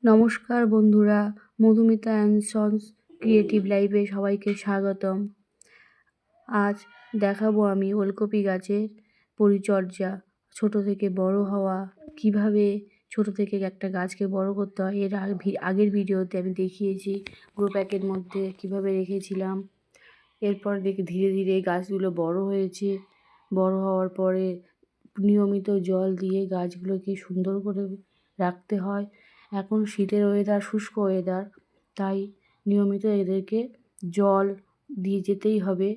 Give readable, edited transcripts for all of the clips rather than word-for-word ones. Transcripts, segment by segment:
নমস্কার বন্ধুরা, Madhumita and sons creative লাইফে সবাইকে স্বাগতম। আজ দেখাবো আমি ওলকপি গাছের পরিচর্যা, ছোট থেকে বড় হওয়া, কিভাবে ছোট থেকে একটা গাছকে বড় করতে হয়। এর আগের ভিডিওতে আমি দেখিয়েছি গ্রো প্যাকের মধ্যে কিভাবে রেখেছিলাম। এরপর ধীরে ধীরে গাছগুলো বড় হয়েছে। বড় হওয়ার পরে নিয়মিত জল দিয়ে গাছগুলোকে সুন্দর করে রাখতে হয়। এখন শীতের ওয়েদার, শুষ্ক ওয়েদার, তাই নিয়মিত এদেরকে জল দিয়ে যেতেই হবে।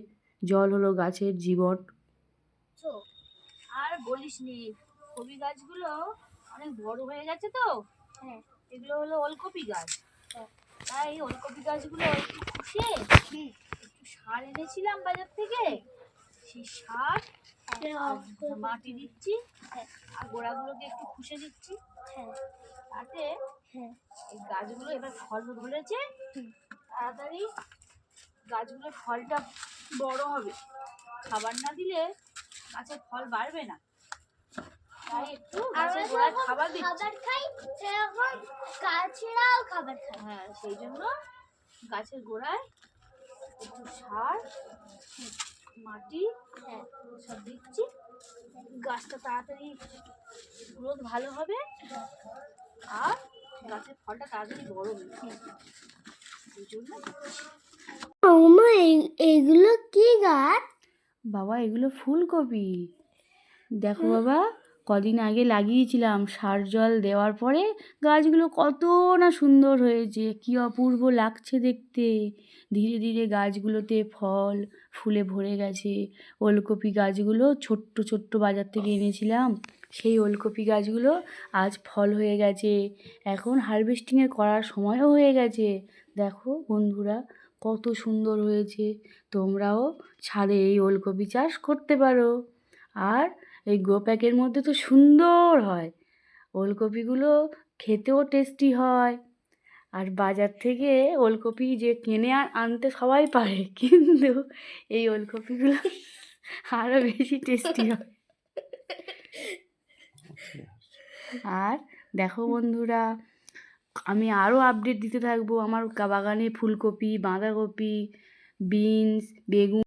জল হলো গাছের জীবন। আর বলিস নি, কপি গাছগুলো অনেক বড় হয়ে গেছে তো। এগুলো হলো ওলকপি গাছ। তাই ওলকপি গাছগুলো একটু খুশে একটু সার এনেছিলাম বাজার থেকে। সেই সার মাটি দিচ্ছি আর গোড়াগুলোকে একটু খুশে দিচ্ছি। তাতে এই গাছগুলো এবার ফল ধরেছে, তাড়াতাড়ি গাছগুলোর ফলটা বড় হবে। খাবার না দিলে গাছের ফল বাড়বে না, তাই একটু গাছের গোড়ায় খাবার দিচ্ছি। গাছেরাও খাবার খায়। হ্যাঁ, সেই জন্য গাছের গোড়ায় একটু সার, মাটি সব দিচ্ছি। গাছটা তাড়াতাড়ি গ্রোথ ভালো হবে আর গাছের ফলটা তাড়াতাড়ি বড় হবে, সেই জন্য। এগুলো কি গাছ? বাবা, এগুলো ফুলকপি। দেখো বাবা, কদিন আগে লাগিয়েছিলাম, সার জল দেওয়ার পরে গাছগুলো কত না সুন্দর হয়েছে, কি অপূর্ব লাগছে দেখতে। ধীরে ধীরে গাছগুলোতে ফল ফুলে ভরে গেছে। ওলকপি গাছগুলো ছোট্ট ছোট্ট বাজার থেকে এনেছিলাম, সেই ওলকপি গাছগুলো আজ ফল হয়ে গেছে। এখন হারভেস্টিংয়ের করার সময়ও হয়ে গেছে। দেখো বন্ধুরা, কত সুন্দর হয়েছে। তোমরাও ছাদে এই ওলকপি চাষ করতে পারো। আর এই গ্রো প্যাকের মধ্যে তো সুন্দর হয় ওলকপিগুলো, খেতেও টেস্টি হয়। আর বাজার থেকে ওলকপি যে কিনে আনতে সবাই পারে, কিন্তু এই ওলকপিগুলো আরও বেশি টেস্টি হয়। আর দেখো বন্ধুরা, আমি আরও আপডেট দিতে থাকবো আমার বাগানে ফুলকপি, বাঁধাকপি, বিনস, বেগুন